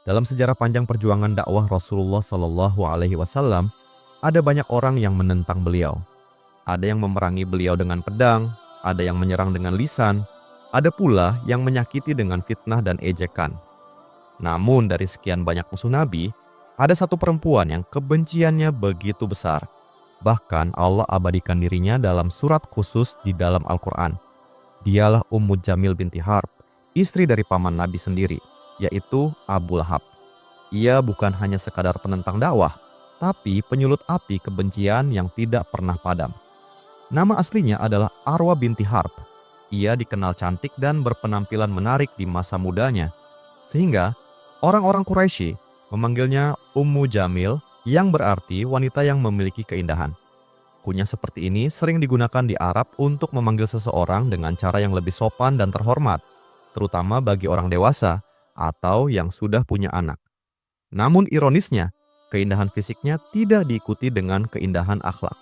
Dalam sejarah panjang perjuangan dakwah Rasulullah Shallallahu Alaihi Wasallam, ada banyak orang yang menentang beliau. Ada yang memerangi beliau dengan pedang, ada yang menyerang dengan lisan, ada pula yang menyakiti dengan fitnah dan ejekan. Namun dari sekian banyak musuh Nabi, ada satu perempuan yang kebenciannya begitu besar. Bahkan Allah abadikan dirinya dalam surat khusus di dalam Al-Quran. Dialah Ummu Jamil binti Harb, istri dari paman Nabi sendiri, yaitu Abu Lahab. Ia bukan hanya sekadar penentang dakwah, tapi penyulut api kebencian yang tidak pernah padam. Nama aslinya adalah Arwa binti Harb. Ia dikenal cantik dan berpenampilan menarik di masa mudanya, sehingga orang-orang Quraisy memanggilnya Ummu Jamil, yang berarti wanita yang memiliki keindahan. Kunyah seperti ini sering digunakan di Arab untuk memanggil seseorang dengan cara yang lebih sopan dan terhormat, terutama bagi orang dewasa atau yang sudah punya anak. Namun ironisnya, keindahan fisiknya tidak diikuti dengan keindahan akhlak.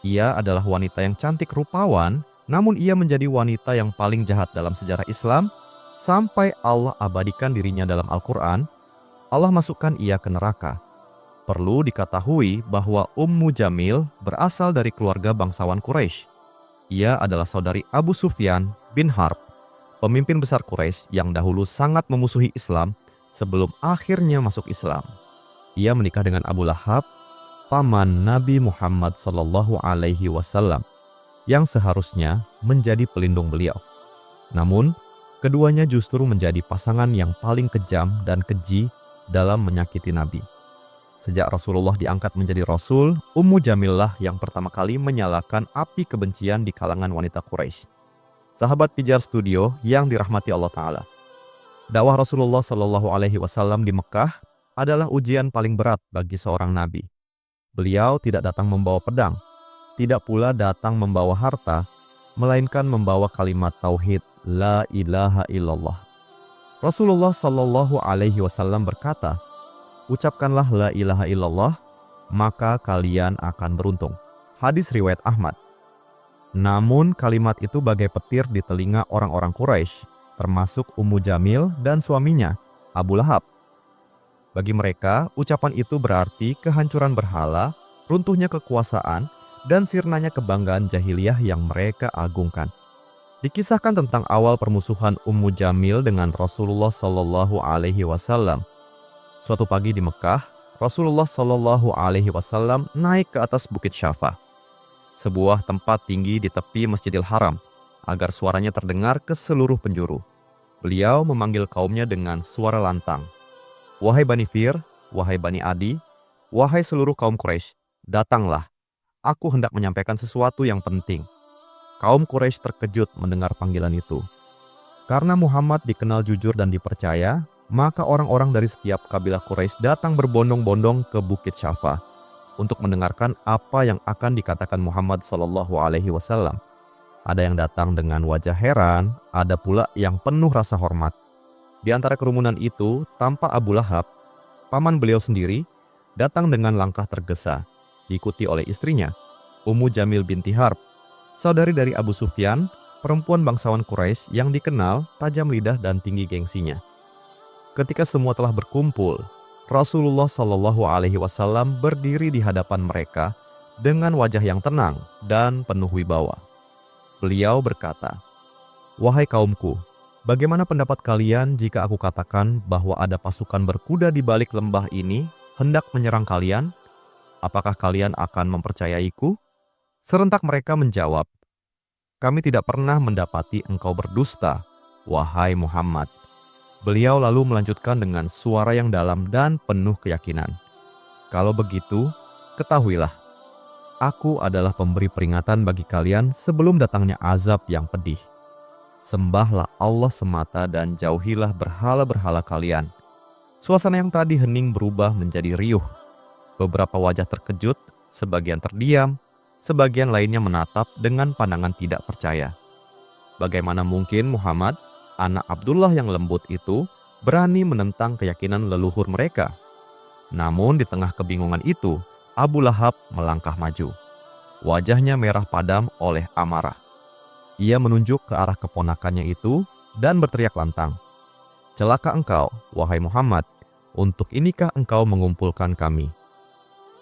Ia adalah wanita yang cantik rupawan, namun ia menjadi wanita yang paling jahat dalam sejarah Islam sampai Allah abadikan dirinya dalam Al-Quran. Allah masukkan ia ke neraka. Perlu diketahui bahwa Ummu Jamil berasal dari keluarga bangsawan Quraisy. Ia adalah saudari Abu Sufyan bin Harb, pemimpin besar Quraisy yang dahulu sangat memusuhi Islam sebelum akhirnya masuk Islam. Ia menikah dengan Abu Lahab, paman Nabi Muhammad SAW, yang seharusnya menjadi pelindung beliau. Namun, keduanya justru menjadi pasangan yang paling kejam dan keji dalam menyakiti Nabi. Sejak Rasulullah diangkat menjadi Rasul, Ummu Jamillah yang pertama kali menyalakan api kebencian di kalangan wanita Quraisy. Sahabat Pijar Studio yang dirahmati Allah Ta'ala. Dakwah Rasulullah Shallallahu Alaihi Wasallam di Mekah adalah ujian paling berat bagi seorang Nabi. Beliau tidak datang membawa pedang, tidak pula datang membawa harta, melainkan membawa kalimat tauhid, La ilaha illallah. Rasulullah Shallallahu Alaihi Wasallam berkata, ucapkanlah la ilaha illallah, maka kalian akan beruntung. Hadis riwayat Ahmad. Namun kalimat itu bagai petir di telinga orang-orang Quraisy, termasuk Ummu Jamil dan suaminya, Abu Lahab. Bagi mereka, ucapan itu berarti kehancuran berhala, runtuhnya kekuasaan, dan sirnanya kebanggaan jahiliyah yang mereka agungkan. Dikisahkan tentang awal permusuhan Ummu Jamil dengan Rasulullah Shallallahu Alaihi Wasallam. Suatu pagi di Mekah, Rasulullah Shallallahu Alaihi Wasallam naik ke atas Bukit Syafa, sebuah tempat tinggi di tepi Masjidil Haram, agar suaranya terdengar ke seluruh penjuru. Beliau memanggil kaumnya dengan suara lantang. Wahai Bani Fir, wahai Bani Adi, wahai seluruh kaum Quraisy, datanglah. Aku hendak menyampaikan sesuatu yang penting. Kaum Quraisy terkejut mendengar panggilan itu. Karena Muhammad dikenal jujur dan dipercaya, maka orang-orang dari setiap kabilah Quraisy datang berbondong-bondong ke Bukit Syafa untuk mendengarkan apa yang akan dikatakan Muhammad Sallallahu Alaihi Wasallam. Ada yang datang dengan wajah heran, ada pula yang penuh rasa hormat. Di antara kerumunan itu, tampak Abu Lahab, paman beliau sendiri, datang dengan langkah tergesa, diikuti oleh istrinya, Ummu Jamil binti Harb, saudari dari Abu Sufyan, perempuan bangsawan Quraisy yang dikenal tajam lidah dan tinggi gengsinya. Ketika semua telah berkumpul, Rasulullah Shallallahu Alaihi Wasallam berdiri di hadapan mereka dengan wajah yang tenang dan penuh wibawa. Beliau berkata, wahai kaumku, bagaimana pendapat kalian jika aku katakan bahwa ada pasukan berkuda di balik lembah ini hendak menyerang kalian? Apakah kalian akan mempercayaiku? Serentak mereka menjawab, kami tidak pernah mendapati engkau berdusta, wahai Muhammad. Beliau lalu melanjutkan dengan suara yang dalam dan penuh keyakinan. Kalau begitu, ketahuilah, aku adalah pemberi peringatan bagi kalian sebelum datangnya azab yang pedih. Sembahlah Allah semata dan jauhilah berhala-berhala kalian. Suasana yang tadi hening berubah menjadi riuh. Beberapa wajah terkejut, sebagian terdiam, sebagian lainnya menatap dengan pandangan tidak percaya. Bagaimana mungkin Muhammad, anak Abdullah yang lembut itu, berani menentang keyakinan leluhur mereka? Namun di tengah kebingungan itu, Abu Lahab melangkah maju. Wajahnya merah padam oleh amarah. Ia menunjuk ke arah keponakannya itu dan berteriak lantang, celaka engkau, wahai Muhammad, Untuk inikah engkau mengumpulkan kami?"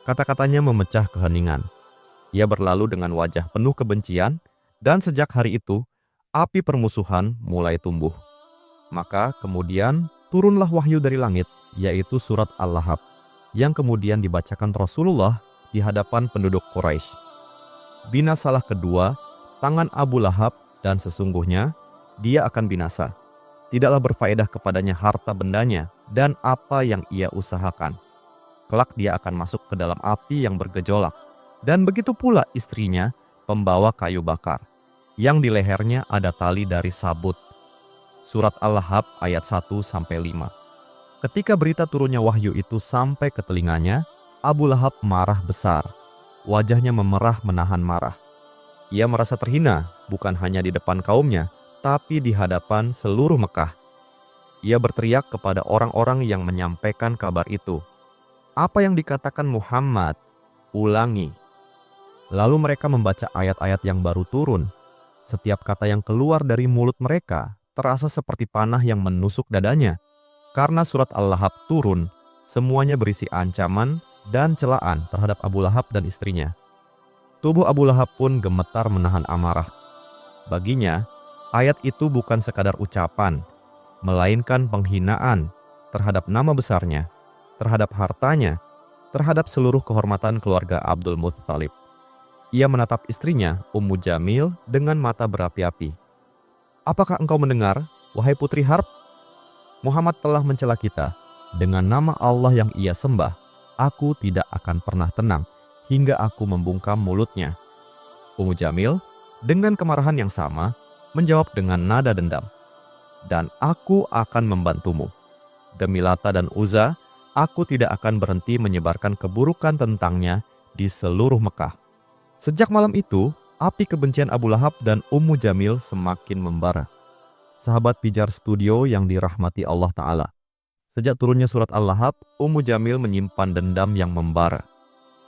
Kata-katanya memecah keheningan. Ia berlalu dengan wajah penuh kebencian, dan sejak hari itu, api permusuhan mulai tumbuh. Maka kemudian turunlah wahyu dari langit, yaitu surat Al-Lahab, yang kemudian dibacakan Rasulullah di hadapan penduduk Quraisy. Binasalah kedua tangan Abu Lahab, dan sesungguhnya dia akan binasa. Tidaklah berfaedah kepadanya harta bendanya dan apa yang ia usahakan. Kelak dia akan masuk ke dalam api yang bergejolak. Dan begitu pula istrinya, pembawa kayu bakar, yang di lehernya ada tali dari sabut. Surat Al-Lahab ayat 1-5. Ketika berita turunnya wahyu itu sampai ke telinganya, Abu Lahab marah besar. Wajahnya memerah menahan marah. Ia merasa terhina, bukan hanya di depan kaumnya, tapi di hadapan seluruh Mekah. Ia berteriak kepada orang-orang yang menyampaikan kabar itu, "Apa yang dikatakan Muhammad? Ulangi." Lalu mereka membaca ayat-ayat yang baru turun. Setiap kata yang keluar dari mulut mereka terasa seperti panah yang menusuk dadanya. Karena surat Al-Lahab turun, semuanya berisi ancaman dan celaan terhadap Abu Lahab dan istrinya. Tubuh Abu Lahab pun gemetar menahan amarah. Baginya, ayat itu bukan sekadar ucapan, melainkan penghinaan terhadap nama besarnya, terhadap hartanya, terhadap seluruh kehormatan keluarga Abdul Muththalib. Ia menatap istrinya, Ummu Jamil, dengan mata berapi-api. "Apakah engkau mendengar, wahai putri Harb? Muhammad telah mencela kita. Dengan nama Allah yang ia sembah, aku tidak akan pernah tenang hingga aku membungkam mulutnya." Ummu Jamil, dengan kemarahan yang sama, menjawab dengan nada dendam, "Dan aku akan membantumu. Demi Lata dan Uzza, aku tidak akan berhenti menyebarkan keburukan tentangnya di seluruh Mekah." Sejak malam itu, api kebencian Abu Lahab dan Ummu Jamil semakin membara. Sahabat Pijar Studio yang dirahmati Allah Ta'ala. Sejak turunnya surat Al-Lahab, Ummu Jamil menyimpan dendam yang membara.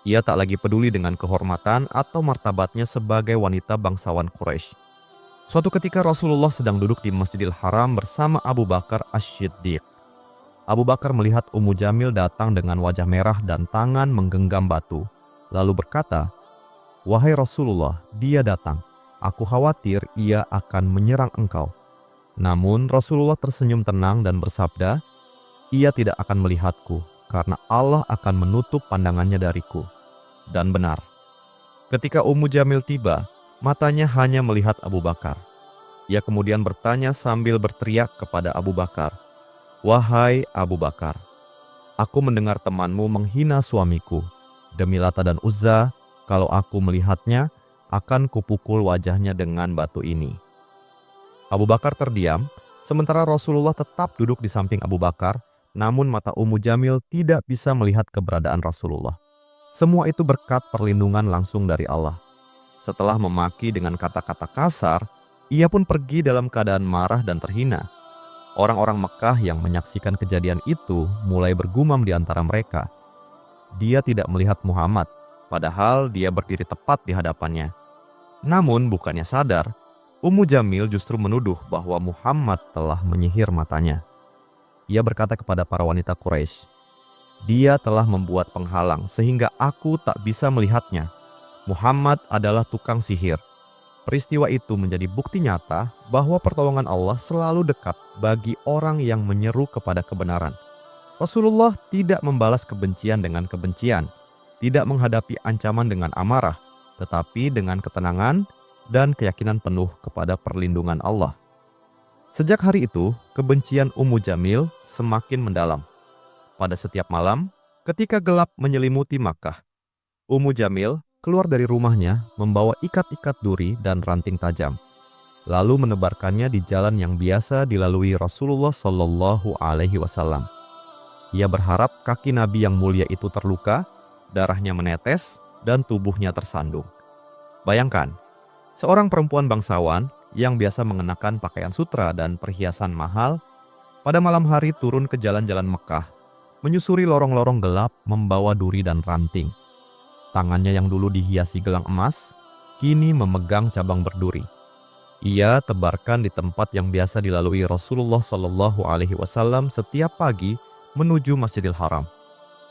Ia tak lagi peduli dengan kehormatan atau martabatnya sebagai wanita bangsawan Quraisy. Suatu ketika Rasulullah sedang duduk di Masjidil Haram bersama Abu Bakar As-Siddiq. Abu Bakar melihat Ummu Jamil datang dengan wajah merah dan tangan menggenggam batu, lalu berkata, "Wahai Rasulullah, dia datang. Aku khawatir ia akan menyerang engkau." Namun Rasulullah tersenyum tenang dan bersabda, "Ia tidak akan melihatku, karena Allah akan menutup pandangannya dariku." Dan benar. Ketika Ummu Jamil tiba, matanya hanya melihat Abu Bakar. Ia kemudian bertanya sambil berteriak kepada Abu Bakar, "Wahai Abu Bakar, aku mendengar temanmu menghina suamiku. Demi Lata dan Uzza, kalau aku melihatnya, akan kupukul wajahnya dengan batu ini." Abu Bakar terdiam, sementara Rasulullah tetap duduk di samping Abu Bakar, namun mata Ummu Jamil tidak bisa melihat keberadaan Rasulullah. Semua itu berkat perlindungan langsung dari Allah. Setelah memaki dengan kata-kata kasar, ia pun pergi dalam keadaan marah dan terhina. Orang-orang Mekah yang menyaksikan kejadian itu mulai bergumam di antara mereka, "Dia tidak melihat Muhammad, padahal dia berdiri tepat di hadapannya." Namun bukannya sadar, Ummu Jamil justru menuduh bahwa Muhammad telah menyihir matanya. Ia berkata kepada para wanita Quraisy, "Dia telah membuat penghalang sehingga aku tak bisa melihatnya. Muhammad adalah tukang sihir." Peristiwa itu menjadi bukti nyata bahwa pertolongan Allah selalu dekat bagi orang yang menyeru kepada kebenaran. Rasulullah tidak membalas kebencian dengan kebencian, tidak menghadapi ancaman dengan amarah, tetapi dengan ketenangan dan keyakinan penuh kepada perlindungan Allah. Sejak hari itu, kebencian Ummu Jamil semakin mendalam. Pada setiap malam, ketika gelap menyelimuti Makkah, Ummu Jamil keluar dari rumahnya membawa ikat-ikat duri dan ranting tajam, lalu menebarkannya di jalan yang biasa dilalui Rasulullah Shallallahu Alaihi Wasallam. Ia berharap kaki Nabi yang mulia itu terluka, darahnya menetes, dan tubuhnya tersandung. Bayangkan, seorang perempuan bangsawan yang biasa mengenakan pakaian sutra dan perhiasan mahal, pada malam hari turun ke jalan-jalan Mekah, menyusuri lorong-lorong gelap membawa duri dan ranting. Tangannya yang dulu dihiasi gelang emas, kini memegang cabang berduri. Ia tebarkan di tempat yang biasa dilalui Rasulullah Shallallahu Alaihi Wasallam setiap pagi menuju Masjidil Haram.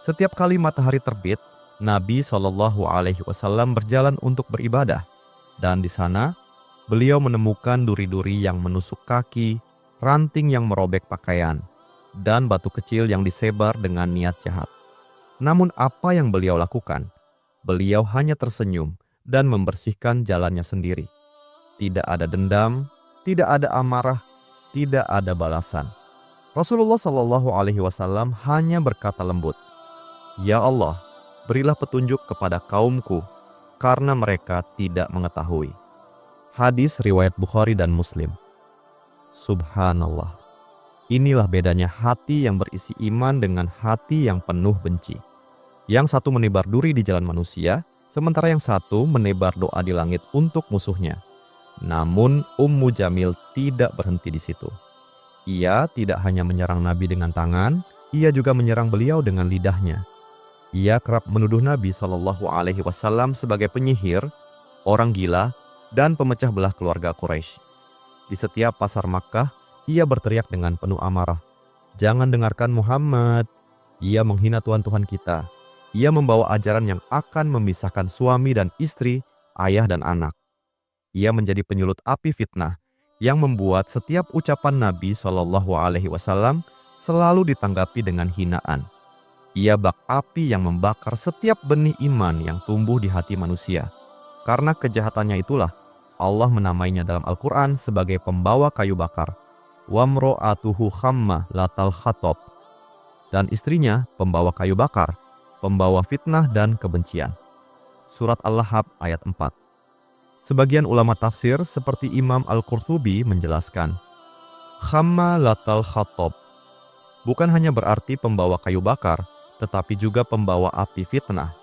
Setiap kali matahari terbit, Nabi Shallallahu Alaihi Wasallam berjalan untuk beribadah, dan di sana beliau menemukan duri-duri yang menusuk kaki, ranting yang merobek pakaian, dan batu kecil yang disebar dengan niat jahat. Namun apa yang beliau lakukan? Beliau hanya tersenyum dan membersihkan jalannya sendiri. Tidak ada dendam, tidak ada amarah, tidak ada balasan. Rasulullah Shallallahu Alaihi Wasallam hanya berkata lembut, "Ya Allah, berilah petunjuk kepada kaumku, karena mereka tidak mengetahui." Hadis riwayat Bukhari dan Muslim. Subhanallah. Inilah bedanya hati yang berisi iman dengan hati yang penuh benci. Yang satu menebar duri di jalan manusia, sementara yang satu menebar doa di langit untuk musuhnya. Namun Ummu Jamil tidak berhenti di situ. Ia tidak hanya menyerang Nabi dengan tangan, ia juga menyerang beliau dengan lidahnya. Ia kerap menuduh Nabi Shallallahu Alaihi Wasallam sebagai penyihir, orang gila, dan pemecah belah keluarga Quraisy. Di setiap pasar Makkah, ia berteriak dengan penuh amarah, "Jangan dengarkan Muhammad. Ia menghina Tuhan-Tuhan kita. Ia membawa ajaran yang akan memisahkan suami dan istri, ayah dan anak." Ia menjadi penyulut api fitnah yang membuat setiap ucapan Nabi Shallallahu Alaihi Wasallam selalu ditanggapi dengan hinaan. Ia bak api yang membakar setiap benih iman yang tumbuh di hati manusia. Karena kejahatannya itulah Allah menamainya dalam Al-Quran sebagai pembawa kayu bakar. Wamro'atuhu khamma latal khatob. Dan istrinya pembawa kayu bakar, pembawa fitnah dan kebencian. Surat Al-Lahab ayat 4. Sebagian ulama tafsir seperti Imam Al-Qurtubi menjelaskan, khamma latal khatob bukan hanya berarti pembawa kayu bakar, tetapi juga pembawa api fitnah.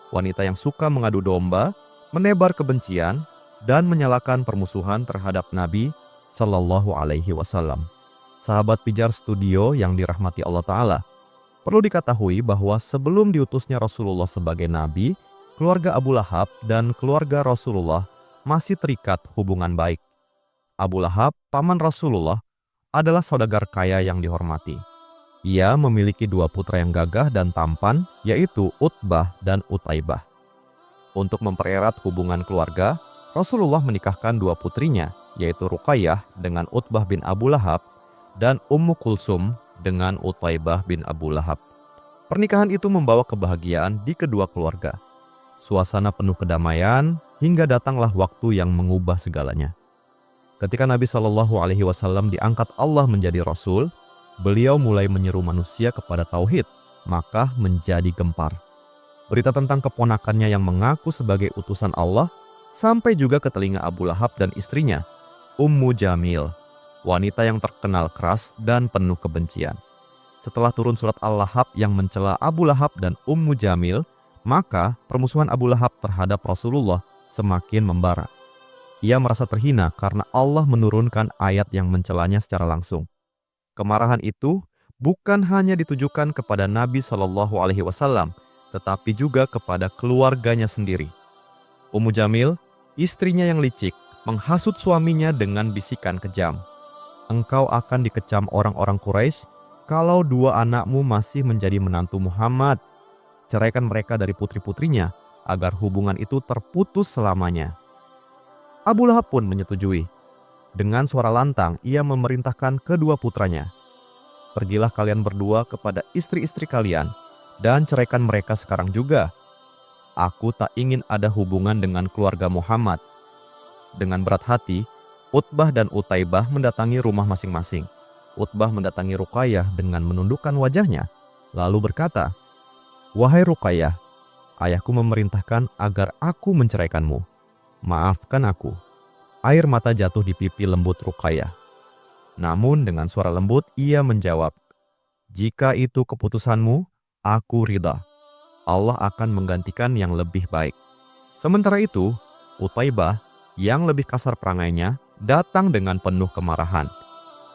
Wanita yang suka mengadu domba, menebar kebencian, dan menyalakan permusuhan terhadap Nabi Sallallahu Alaihi Wasallam. Sahabat Pijar Studio yang dirahmati Allah Ta'ala, perlu diketahui bahwa sebelum diutusnya Rasulullah sebagai Nabi, keluarga Abu Lahab dan keluarga Rasulullah masih terikat hubungan baik. Abu Lahab, paman Rasulullah, adalah saudagar kaya yang dihormati. Ia memiliki dua putra yang gagah dan tampan, yaitu Utbah dan Utaibah. Untuk mempererat hubungan keluarga, Rasulullah menikahkan dua putrinya, yaitu Ruqayyah dengan Utbah bin Abu Lahab dan Ummu Kulsum dengan Utaibah bin Abu Lahab. Pernikahan itu membawa kebahagiaan di kedua keluarga. Suasana penuh kedamaian hingga datanglah waktu yang mengubah segalanya. Ketika Nabi Shallallahu Alaihi Wasallam diangkat Allah menjadi Rasul, beliau mulai menyeru manusia kepada tauhid, maka menjadi gempar. Berita tentang keponakannya yang mengaku sebagai utusan Allah sampai juga ke telinga Abu Lahab dan istrinya, Ummu Jamil, wanita yang terkenal keras dan penuh kebencian. Setelah turun surat Al-Lahab yang mencela Abu Lahab dan Ummu Jamil, maka permusuhan Abu Lahab terhadap Rasulullah semakin membara. Ia merasa terhina karena Allah menurunkan ayat yang mencelanya secara langsung. Kemarahan itu bukan hanya ditujukan kepada Nabi Shallallahu Alaihi Wasallam, tetapi juga kepada keluarganya sendiri. Ummu Jamil, istrinya yang licik, menghasut suaminya dengan bisikan kejam. "Engkau akan dikecam orang-orang Quraisy kalau dua anakmu masih menjadi menantu Muhammad. Ceraikan mereka dari putri-putrinya agar hubungan itu terputus selamanya." Abu Lahab pun menyetujui. Dengan suara lantang, ia memerintahkan kedua putranya, "Pergilah kalian berdua kepada istri-istri kalian dan ceraikan mereka sekarang juga. Aku tak ingin ada hubungan dengan keluarga Muhammad." Dengan berat hati, Utbah dan Utaibah mendatangi rumah masing-masing. Utbah mendatangi Ruqayyah dengan menundukkan wajahnya, lalu berkata, "Wahai Ruqayyah, ayahku memerintahkan agar aku menceraikanmu. Maafkan aku." Air mata jatuh di pipi lembut Ruqayyah. Namun dengan suara lembut ia menjawab, "Jika itu keputusanmu, aku ridha. Allah akan menggantikan yang lebih baik." Sementara itu, Utaibah yang lebih kasar perangainya datang dengan penuh kemarahan.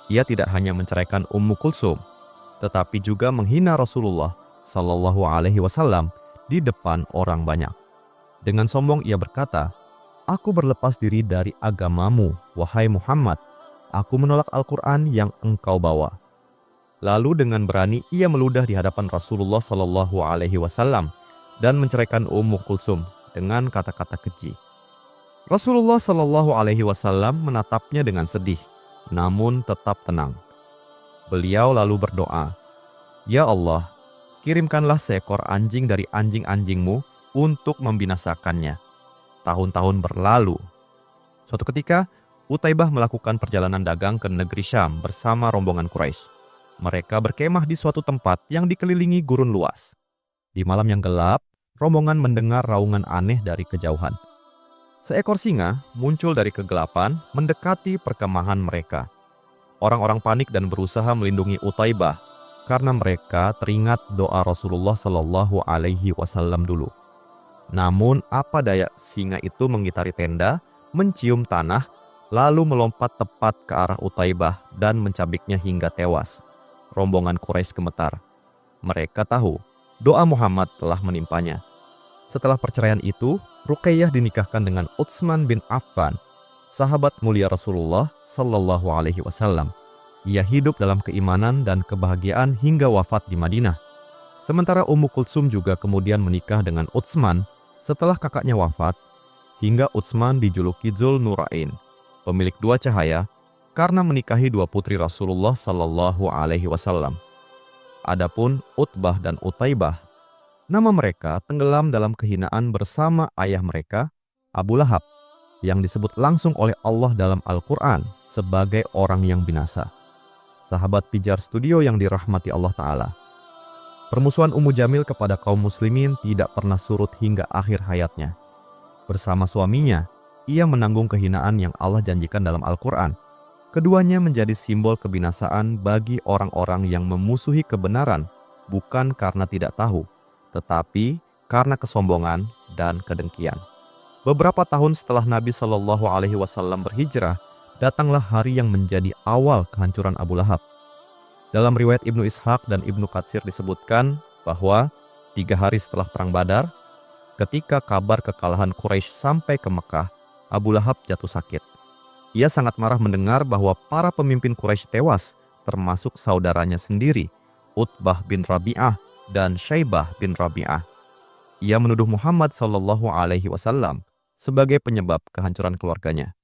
Ia tidak hanya menceraikan Ummu Kulsum, tetapi juga menghina Rasulullah Sallallahu Alaihi Wasallam di depan orang banyak. Dengan sombong ia berkata, "Aku berlepas diri dari agamamu, wahai Muhammad. Aku menolak Al-Quran yang engkau bawa." Lalu dengan berani ia meludah di hadapan Rasulullah Shallallahu Alaihi Wasallam dan menceraikan Ummu Kulsum dengan kata-kata keji. Rasulullah Shallallahu Alaihi Wasallam menatapnya dengan sedih, namun tetap tenang. Beliau lalu berdoa, "Ya Allah, kirimkanlah seekor anjing dari anjing-anjingmu untuk membinasakannya." Tahun-tahun berlalu. Suatu ketika, Utaibah melakukan perjalanan dagang ke negeri Syam bersama rombongan Quraisy. Mereka berkemah di suatu tempat yang dikelilingi gurun luas. Di malam yang gelap, rombongan mendengar raungan aneh dari kejauhan. Seekor singa muncul dari kegelapan mendekati perkemahan mereka. Orang-orang panik dan berusaha melindungi Utaibah karena mereka teringat doa Rasulullah Shallallahu Alaihi Wasallam dulu. Namun apa daya, singa itu mengitari tenda, mencium tanah, lalu melompat tepat ke arah Utaibah dan mencabiknya hingga tewas. Rombongan Quraisy gemetar. Mereka tahu doa Muhammad telah menimpanya. Setelah perceraian itu, Ruqayyah dinikahkan dengan Utsman bin Affan, sahabat mulia Rasulullah Sallallahu Alaihi Wasallam. Ia hidup dalam keimanan dan kebahagiaan hingga wafat di Madinah. Sementara Ummu Kulsum juga kemudian menikah dengan Utsman setelah kakaknya wafat, hingga Utsman dijuluki Dzul Nurain, pemilik dua cahaya, karena menikahi dua putri Rasulullah Sallallahu Alaihi Wasallam. Adapun Utbah dan Utaibah, nama mereka tenggelam dalam kehinaan bersama ayah mereka, Abu Lahab, yang disebut langsung oleh Allah dalam Al-Quran sebagai orang yang binasa. Sahabat Pijar Studio yang dirahmati Allah Ta'ala. Permusuhan Ummu Jamil kepada kaum muslimin tidak pernah surut hingga akhir hayatnya. Bersama suaminya, ia menanggung kehinaan yang Allah janjikan dalam Al-Quran. Keduanya menjadi simbol kebinasaan bagi orang-orang yang memusuhi kebenaran, bukan karena tidak tahu, tetapi karena kesombongan dan kedengkian. Beberapa tahun setelah Nabi Shallallahu Alaihi Wasallam berhijrah, datanglah hari yang menjadi awal kehancuran Abu Lahab. Dalam riwayat Ibnu Ishaq dan Ibnu Katsir disebutkan bahwa 3 hari setelah Perang Badar, ketika kabar kekalahan Quraisy sampai ke Mekah, Abu Lahab jatuh sakit. Ia sangat marah mendengar bahwa para pemimpin Quraisy tewas, termasuk saudaranya sendiri, Utbah bin Rabi'ah dan Syaibah bin Rabi'ah. Ia menuduh Muhammad Shallallahu Alaihi Wasallam sebagai penyebab kehancuran keluarganya.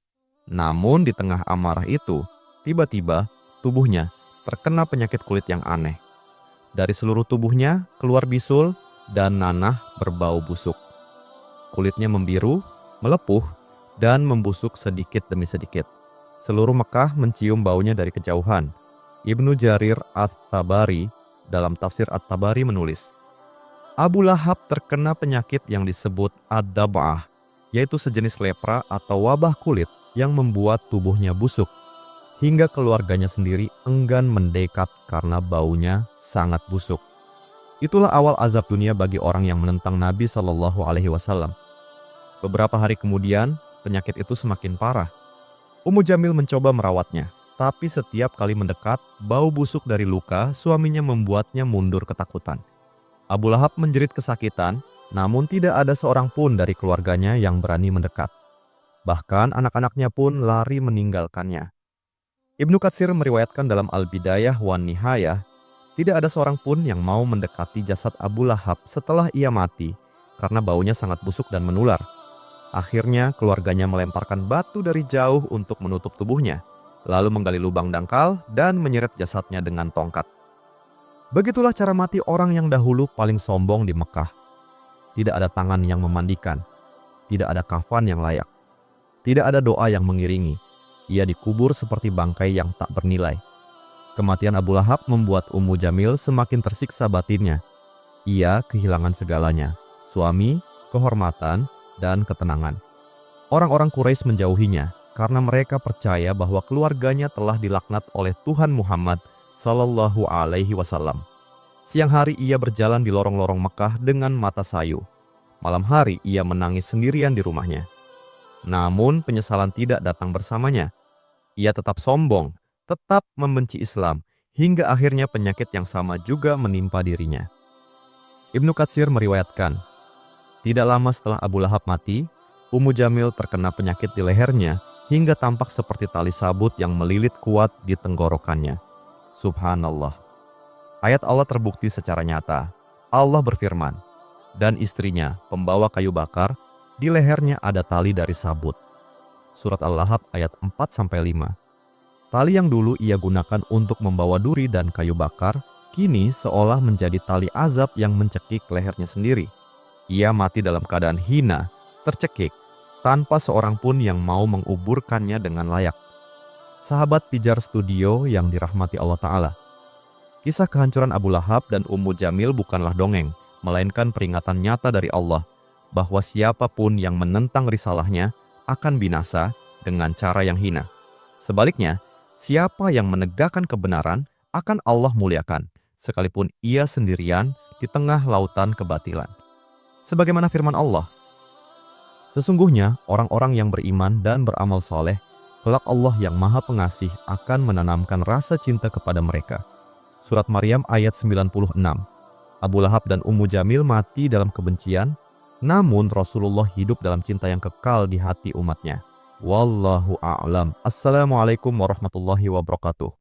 Namun di tengah amarah itu, tiba-tiba tubuhnya terkena penyakit kulit yang aneh. Dari seluruh tubuhnya keluar bisul dan nanah berbau busuk. Kulitnya membiru, melepuh, dan membusuk sedikit demi sedikit. Seluruh Mekah mencium baunya dari kejauhan. Ibnu Jarir At-Tabari dalam tafsir At-Tabari menulis, Abu Lahab terkena penyakit yang disebut Ad-Dab'ah, yaitu sejenis lepra atau wabah kulit yang membuat tubuhnya busuk, hingga keluarganya sendiri enggan mendekat karena baunya sangat busuk. Itulah awal azab dunia bagi orang yang menentang Nabi Shallallahu Alaihi Wasallam. Beberapa hari kemudian, penyakit itu semakin parah. Ummu Jamil mencoba merawatnya, tapi setiap kali mendekat, bau busuk dari luka suaminya membuatnya mundur ketakutan. Abu Lahab menjerit kesakitan, namun tidak ada seorang pun dari keluarganya yang berani mendekat. Bahkan anak-anaknya pun lari meninggalkannya. Ibnu Katsir meriwayatkan dalam Al-Bidayah wan Nihayah, tidak ada seorang pun yang mau mendekati jasad Abu Lahab setelah ia mati karena baunya sangat busuk dan menular. Akhirnya keluarganya melemparkan batu dari jauh untuk menutup tubuhnya, lalu menggali lubang dangkal dan menyeret jasadnya dengan tongkat. Begitulah cara mati orang yang dahulu paling sombong di Mekah. Tidak ada tangan yang memandikan, tidak ada kafan yang layak, tidak ada doa yang mengiringi. Ia dikubur seperti bangkai yang tak bernilai. Kematian Abu Lahab membuat Ummu Jamil semakin tersiksa batinnya. Ia kehilangan segalanya, suami, kehormatan, dan ketenangan. Orang-orang Quraisy menjauhinya karena mereka percaya bahwa keluarganya telah dilaknat oleh Tuhan Muhammad Sallallahu Alaihi Wasallam. Siang hari ia berjalan di lorong-lorong Mekah dengan mata sayu. Malam hari ia menangis sendirian di rumahnya. Namun penyesalan tidak datang bersamanya. Ia tetap sombong, tetap membenci Islam, hingga akhirnya penyakit yang sama juga menimpa dirinya. Ibnu Katsir meriwayatkan, tidak lama setelah Abu Lahab mati, Ummu Jamil terkena penyakit di lehernya hingga tampak seperti tali sabut yang melilit kuat di tenggorokannya. Subhanallah, Ayat Allah terbukti secara nyata. Allah berfirman, dan istrinya, pembawa kayu bakar, di lehernya ada tali dari sabut. Surat Al-Lahab ayat 4-5. Tali yang dulu ia gunakan untuk membawa duri dan kayu bakar, kini seolah menjadi tali azab yang mencekik lehernya sendiri. Ia mati dalam keadaan hina, tercekik, tanpa seorang pun yang mau menguburkannya dengan layak. Sahabat Pijar Studio yang dirahmati Allah Ta'ala. Kisah kehancuran Abu Lahab dan Ummu Jamil bukanlah dongeng, melainkan peringatan nyata dari Allah bahwa siapapun yang menentang risalahnya akan binasa dengan cara yang hina. Sebaliknya, siapa yang menegakkan kebenaran akan Allah muliakan, sekalipun ia sendirian di tengah lautan kebatilan. Sebagaimana firman Allah, sesungguhnya orang-orang yang beriman dan beramal soleh, kelak Allah yang Maha Pengasih akan menanamkan rasa cinta kepada mereka. Surat Maryam ayat 96. Abu Lahab dan Ummu Jamil mati dalam kebencian, namun Rasulullah hidup dalam cinta yang kekal di hati umatnya. Wallahu a'lam. Assalamualaikum warahmatullahi wabarakatuh.